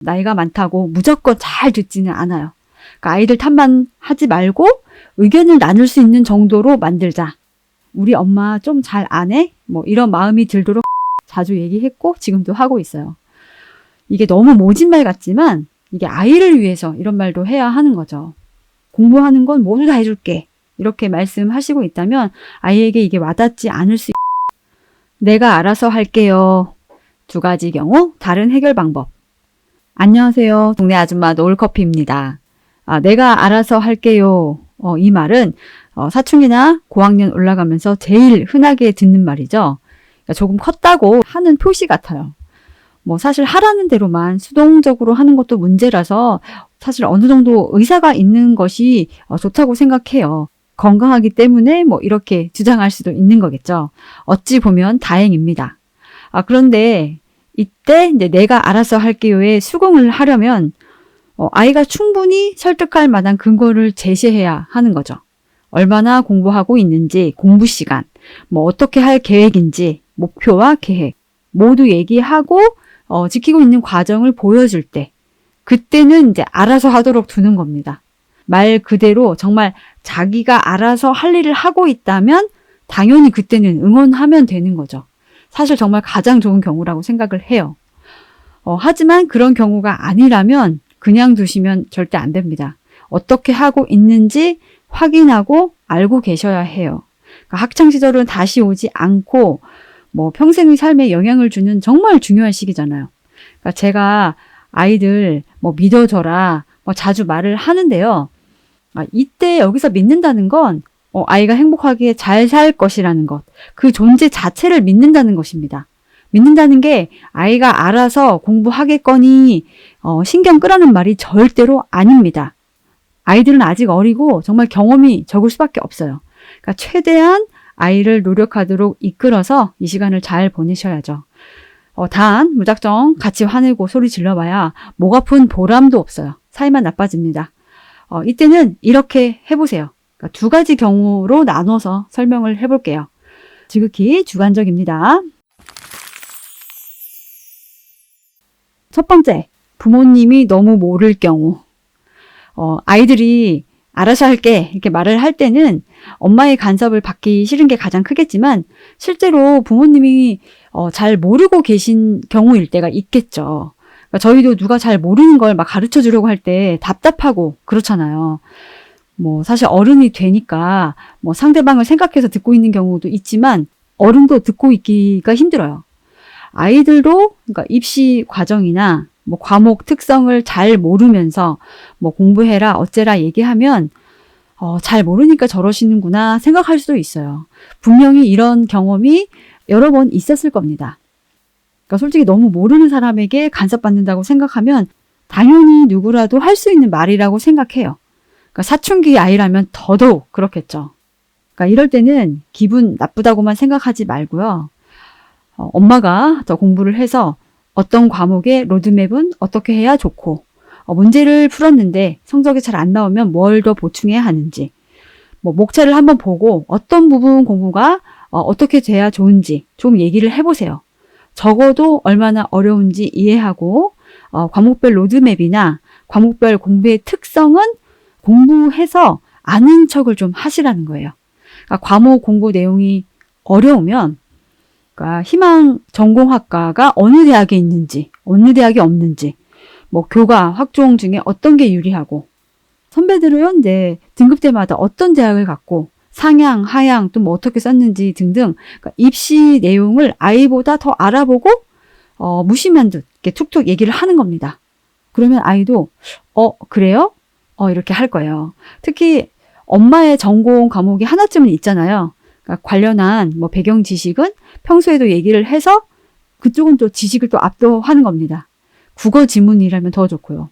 나이가 많다고 무조건 잘 듣지는 않아요. 그러니까 아이들 탓만 하지 말고 의견을 나눌 수 있는 정도로 만들자. 우리 엄마 좀 잘 안 해? 뭐 이런 마음이 들도록 자주 얘기했고 지금도 하고 있어요. 이게 너무 모진 말 같지만 이게 아이를 위해서 이런 말도 해야 하는 거죠. 공부하는 건 모두 다 해줄게. 이렇게 말씀하시고 있다면 아이에게 이게 와닿지 않을 수 내가 알아서 할게요. 2가지 경우 다른 해결 방법. 안녕하세요. 동네 아줌마 노을커피입니다. 내가 알아서 할게요. 이 말은 사춘기나 고학년 올라가면서 제일 흔하게 듣는 말이죠. 그러니까 조금 컸다고 하는 표시 같아요. 뭐 사실 하라는 대로만 수동적으로 하는 것도 문제라서 사실 어느 정도 의사가 있는 것이 좋다고 생각해요. 건강하기 때문에 뭐 이렇게 주장할 수도 있는 거겠죠. 어찌 보면 다행입니다. 그런데 이때 이제 내가 알아서 할게요에 수긍을 하려면 아이가 충분히 설득할 만한 근거를 제시해야 하는 거죠. 얼마나 공부하고 있는지, 공부 시간, 뭐 어떻게 할 계획인지, 목표와 계획 모두 얘기하고 지키고 있는 과정을 보여줄 때 그때는 이제 알아서 하도록 두는 겁니다. 말 그대로 정말 자기가 알아서 할 일을 하고 있다면 당연히 그때는 응원하면 되는 거죠. 사실 정말 가장 좋은 경우라고 생각을 해요. 하지만 그런 경우가 아니라면 그냥 두시면 절대 안 됩니다. 어떻게 하고 있는지 확인하고 알고 계셔야 해요. 그러니까 학창시절은 다시 오지 않고 뭐 평생의 삶에 영향을 주는 정말 중요한 시기잖아요. 그러니까 제가 아이들 뭐 믿어줘라 뭐 자주 말을 하는데요. 이때 여기서 믿는다는 건 아이가 행복하게 잘 살 것이라는 것, 그 존재 자체를 믿는다는 것입니다. 믿는다는 게 아이가 알아서 공부하겠거니 신경 끄라는 말이 절대로 아닙니다. 아이들은 아직 어리고 정말 경험이 적을 수밖에 없어요. 그러니까 최대한 아이를 노력하도록 이끌어서 이 시간을 잘 보내셔야죠. 단 무작정 같이 화내고 소리 질러봐야 목 아픈 보람도 없어요. 사이만 나빠집니다. 이때는 이렇게 해보세요. 그러니까 2가지 경우로 나눠서 설명을 해볼게요. 지극히 주관적입니다. 첫 번째, 부모님이 너무 모를 경우. 아이들이 알아서 할게 이렇게 말을 할 때는 엄마의 간섭을 받기 싫은 게 가장 크겠지만 실제로 부모님이 잘 모르고 계신 경우일 때가 있겠죠. 그러니까 저희도 누가 잘 모르는 걸 막 가르쳐 주려고 할 때 답답하고 그렇잖아요. 뭐 사실 어른이 되니까 뭐 상대방을 생각해서 듣고 있는 경우도 있지만 어른도 듣고 있기가 힘들어요. 아이들도 그러니까 입시 과정이나 뭐 과목 특성을 잘 모르면서 뭐 공부해라 어째라 얘기하면 잘 모르니까 저러시는구나 생각할 수도 있어요. 분명히 이런 경험이 여러 번 있었을 겁니다. 그러니까 솔직히 너무 모르는 사람에게 간섭받는다고 생각하면 당연히 누구라도 할 수 있는 말이라고 생각해요. 그러니까 사춘기 아이라면 더더욱 그렇겠죠. 그러니까 이럴 때는 기분 나쁘다고만 생각하지 말고요. 엄마가 더 공부를 해서 어떤 과목의 로드맵은 어떻게 해야 좋고 문제를 풀었는데 성적이 잘 안 나오면 뭘 더 보충해야 하는지 뭐 목차를 한번 보고 어떤 부분 공부가 어떻게 돼야 좋은지 좀 얘기를 해보세요. 적어도 얼마나 어려운지 이해하고 과목별 로드맵이나 과목별 공부의 특성은 공부해서 아는 척을 좀 하시라는 거예요. 그러니까 과목 공부 내용이 어려우면 그러니까 희망 전공학과가 어느 대학에 있는지 어느 대학에 없는지 뭐 교과, 학종 중에 어떤 게 유리하고 선배들은 이제 등급대마다 어떤 대학을 갔고 상향, 하향 또 뭐 어떻게 썼는지 등등 그러니까 입시 내용을 아이보다 더 알아보고 무심한 듯 이렇게 툭툭 얘기를 하는 겁니다. 그러면 아이도 그래요? 이렇게 할 거예요. 특히 엄마의 전공 과목이 하나쯤은 있잖아요. 그러니까 관련한 뭐 배경 지식은 평소에도 얘기를 해서 그쪽은 또 지식을 또 압도하는 겁니다. 국어 지문이라면 더 좋고요.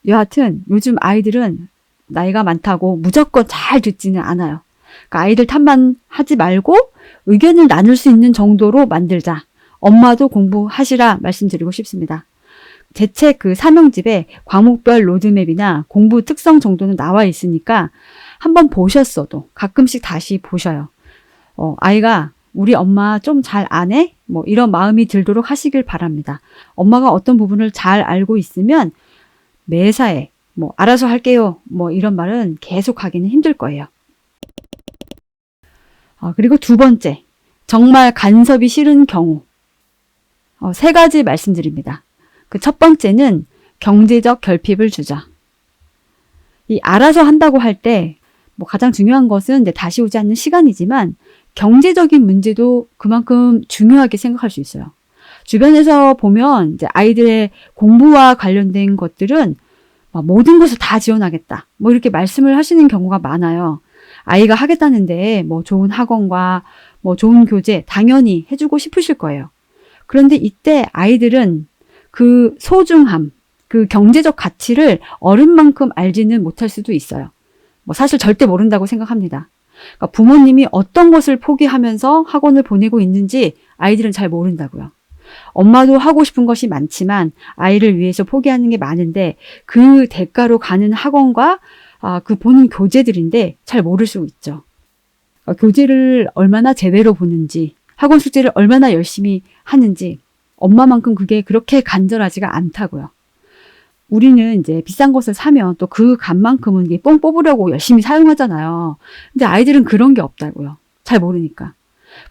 여하튼 요즘 아이들은 나이가 많다고 무조건 잘 듣지는 않아요. 그러니까 아이들 탓만 하지 말고 의견을 나눌 수 있는 정도로 만들자. 엄마도 공부하시라 말씀드리고 싶습니다. 제 책 그 사명집에 과목별 로드맵이나 공부 특성 정도는 나와 있으니까 한번 보셨어도 가끔씩 다시 보셔요. 아이가 우리 엄마 좀 잘 아네? 뭐 이런 마음이 들도록 하시길 바랍니다. 엄마가 어떤 부분을 잘 알고 있으면 매사에 뭐 알아서 할게요. 뭐 이런 말은 계속 하기는 힘들 거예요. 그리고 두 번째, 정말 간섭이 싫은 경우. 세 가지 말씀드립니다. 그 첫 번째는 경제적 결핍을 주자. 이 알아서 한다고 할 때 뭐 가장 중요한 것은 이제 다시 오지 않는 시간이지만 경제적인 문제도 그만큼 중요하게 생각할 수 있어요. 주변에서 보면 이제 아이들의 공부와 관련된 것들은 모든 것을 다 지원하겠다. 뭐 이렇게 말씀을 하시는 경우가 많아요. 아이가 하겠다는데 뭐 좋은 학원과 뭐 좋은 교재 당연히 해주고 싶으실 거예요. 그런데 이때 아이들은 그 소중함, 그 경제적 가치를 어른만큼 알지는 못할 수도 있어요. 뭐 사실 절대 모른다고 생각합니다. 그러니까 부모님이 어떤 것을 포기하면서 학원을 보내고 있는지 아이들은 잘 모른다고요. 엄마도 하고 싶은 것이 많지만 아이를 위해서 포기하는 게 많은데 그 대가로 가는 학원과 그 보는 교재들인데 잘 모를 수 있죠. 교재를 얼마나 제대로 보는지, 학원 숙제를 얼마나 열심히 하는지 엄마만큼 그게 그렇게 간절하지가 않다고요. 우리는 이제 비싼 것을 사면 또 그 값만큼은 이게 뽕 뽑으려고 열심히 사용하잖아요. 근데 아이들은 그런 게 없다고요. 잘 모르니까.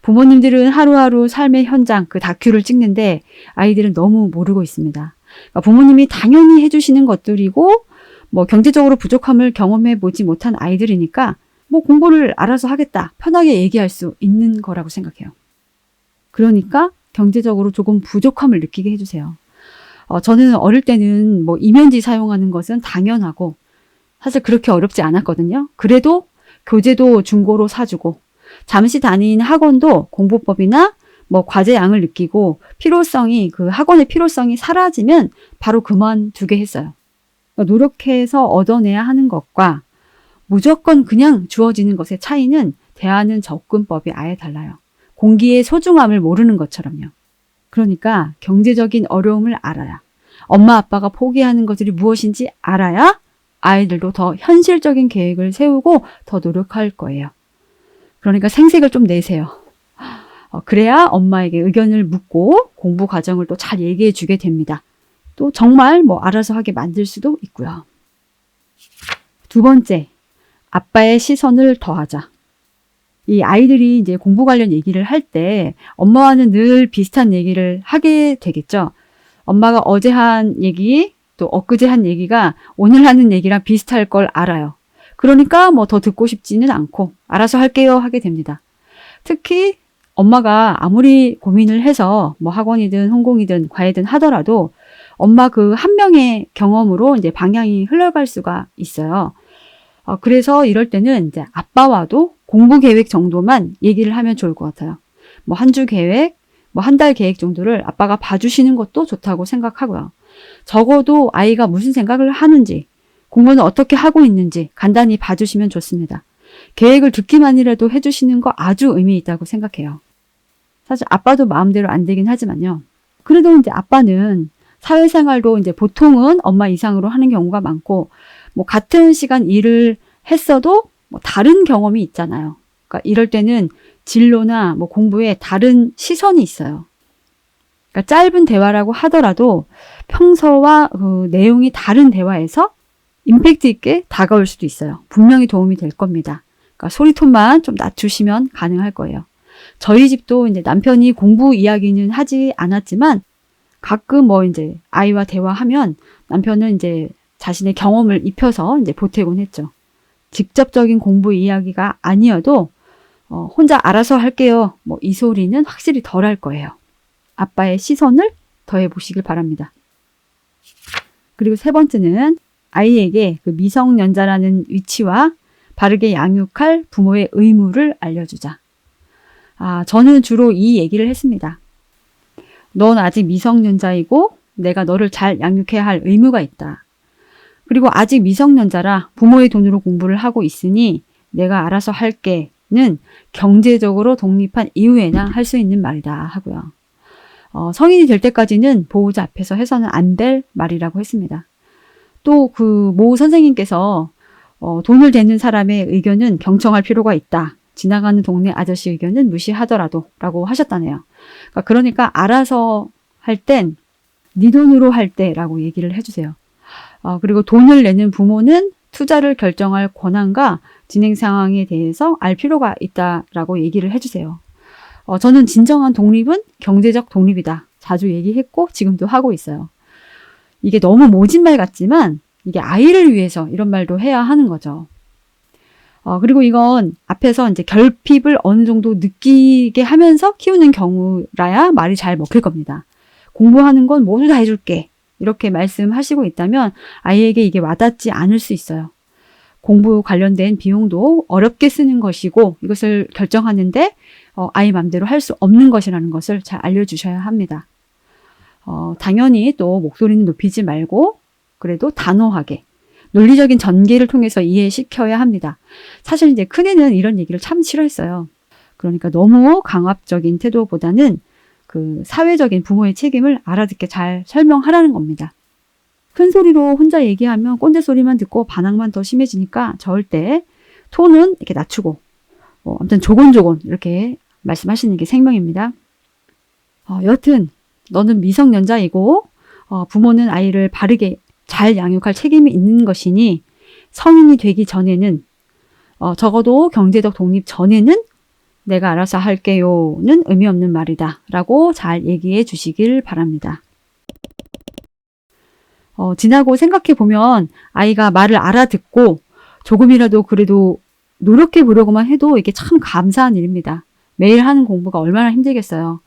부모님들은 하루하루 삶의 현장, 그 다큐를 찍는데 아이들은 너무 모르고 있습니다. 그러니까 부모님이 당연히 해주시는 것들이고 뭐 경제적으로 부족함을 경험해 보지 못한 아이들이니까 뭐 공부를 알아서 하겠다. 편하게 얘기할 수 있는 거라고 생각해요. 그러니까 경제적으로 조금 부족함을 느끼게 해주세요. 저는 어릴 때는 뭐 이면지 사용하는 것은 당연하고 사실 그렇게 어렵지 않았거든요. 그래도 교재도 중고로 사주고 잠시 다닌 학원도 공부법이나 뭐 과제 양을 느끼고 그 학원의 필요성이 사라지면 바로 그만두게 했어요. 노력해서 얻어내야 하는 것과 무조건 그냥 주어지는 것의 차이는 대하는 접근법이 아예 달라요. 공기의 소중함을 모르는 것처럼요. 그러니까 경제적인 어려움을 알아야, 엄마 아빠가 포기하는 것들이 무엇인지 알아야 아이들도 더 현실적인 계획을 세우고 더 노력할 거예요. 그러니까 생색을 좀 내세요. 그래야 엄마에게 의견을 묻고 공부 과정을 또 잘 얘기해 주게 됩니다. 또 정말 뭐 알아서 하게 만들 수도 있고요. 두 번째, 아빠의 시선을 더하자. 이 아이들이 이제 공부 관련 얘기를 할 때 엄마와는 늘 비슷한 얘기를 하게 되겠죠. 엄마가 어제 한 얘기, 또 엊그제 한 얘기가 오늘 하는 얘기랑 비슷할 걸 알아요. 그러니까 뭐 더 듣고 싶지는 않고 알아서 할게요 하게 됩니다. 특히 엄마가 아무리 고민을 해서 뭐 학원이든 홍공이든 과외든 하더라도 엄마 그 한 명의 경험으로 이제 방향이 흘러갈 수가 있어요. 그래서 이럴 때는 이제 아빠와도 공부 계획 정도만 얘기를 하면 좋을 것 같아요. 뭐 한 주 계획, 뭐 한 달 계획 정도를 아빠가 봐주시는 것도 좋다고 생각하고요. 적어도 아이가 무슨 생각을 하는지, 공부는 어떻게 하고 있는지 간단히 봐주시면 좋습니다. 계획을 듣기만이라도 해주시는 거 아주 의미 있다고 생각해요. 사실 아빠도 마음대로 안 되긴 하지만요. 그래도 이제 아빠는 사회생활도 이제 보통은 엄마 이상으로 하는 경우가 많고, 뭐 같은 시간 일을 했어도 뭐 다른 경험이 있잖아요. 그러니까 이럴 때는 진로나 뭐 공부에 다른 시선이 있어요. 그러니까 짧은 대화라고 하더라도 평소와 그 내용이 다른 대화에서 임팩트 있게 다가올 수도 있어요. 분명히 도움이 될 겁니다. 그러니까 소리톤만 좀 낮추시면 가능할 거예요. 저희 집도 이제 남편이 공부 이야기는 하지 않았지만 가끔 뭐 이제 아이와 대화하면 남편은 이제 자신의 경험을 입혀서 이제 보태곤 했죠. 직접적인 공부 이야기가 아니어도 혼자 알아서 할게요. 뭐 이 소리는 확실히 덜 할 거예요. 아빠의 시선을 더해 보시길 바랍니다. 그리고 세 번째는 아이에게 그 미성년자라는 위치와 바르게 양육할 부모의 의무를 알려주자. 저는 주로 이 얘기를 했습니다. 넌 아직 미성년자이고 내가 너를 잘 양육해야 할 의무가 있다. 그리고 아직 미성년자라 부모의 돈으로 공부를 하고 있으니 내가 알아서 할게는 경제적으로 독립한 이후에나 할 수 있는 말이다 하고요. 성인이 될 때까지는 보호자 앞에서 해서는 안 될 말이라고 했습니다. 또 그 모 선생님께서 돈을 대는 사람의 의견은 경청할 필요가 있다. 지나가는 동네 아저씨 의견은 무시하더라도 라고 하셨다네요. 그러니까 알아서 할 땐 네 돈으로 할 때라고 얘기를 해주세요. 그리고 돈을 내는 부모는 투자를 결정할 권한과 진행 상황에 대해서 알 필요가 있다라고 얘기를 해주세요. 저는 진정한 독립은 경제적 독립이다. 자주 얘기했고 지금도 하고 있어요. 이게 너무 모진 말 같지만 이게 아이를 위해서 이런 말도 해야 하는 거죠. 그리고 이건 앞에서 이제 결핍을 어느 정도 느끼게 하면서 키우는 경우라야 말이 잘 먹힐 겁니다. 공부하는 건 모두 다 해줄게. 이렇게 말씀하시고 있다면 아이에게 이게 와닿지 않을 수 있어요. 공부 관련된 비용도 어렵게 쓰는 것이고 이것을 결정하는데 아이 맘대로 할 수 없는 것이라는 것을 잘 알려주셔야 합니다. 당연히 또 목소리는 높이지 말고 그래도 단호하게 논리적인 전개를 통해서 이해시켜야 합니다. 사실 이제 큰애는 이런 얘기를 참 싫어했어요. 그러니까 너무 강압적인 태도보다는 그 사회적인 부모의 책임을 알아듣게 잘 설명하라는 겁니다. 큰 소리로 혼자 얘기하면 꼰대 소리만 듣고 반항만 더 심해지니까 절대 톤은 이렇게 낮추고 아무튼 조곤조곤 이렇게 말씀하시는 게 생명입니다. 여튼 너는 미성년자이고 부모는 아이를 바르게 잘 양육할 책임이 있는 것이니 성인이 되기 전에는 적어도 경제적 독립 전에는 내가 알아서 할게요는 의미 없는 말이다 라고 잘 얘기해 주시길 바랍니다. 지나고 생각해 보면 아이가 말을 알아듣고 조금이라도 그래도 노력해 보려고만 해도 이게 참 감사한 일입니다. 매일 하는 공부가 얼마나 힘들겠어요.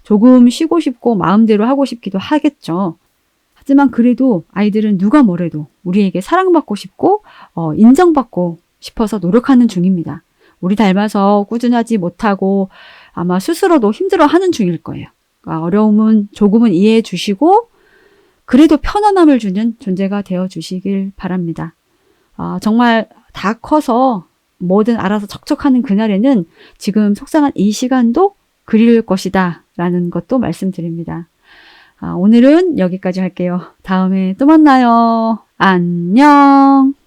조금 쉬고 싶고 마음대로 하고 싶기도 하겠죠. 하지만 그래도 아이들은 누가 뭐래도 우리에게 사랑받고 싶고 인정받고 싶어서 노력하는 중입니다. 우리 닮아서 꾸준하지 못하고 아마 스스로도 힘들어하는 중일 거예요. 그러니까 어려움은 조금은 이해해 주시고 그래도 편안함을 주는 존재가 되어 주시길 바랍니다. 정말 다 커서 뭐든 알아서 척척하는 그날에는 지금 속상한 이 시간도 그리울 것이다 라는 것도 말씀드립니다. 오늘은 여기까지 할게요. 다음에 또 만나요. 안녕.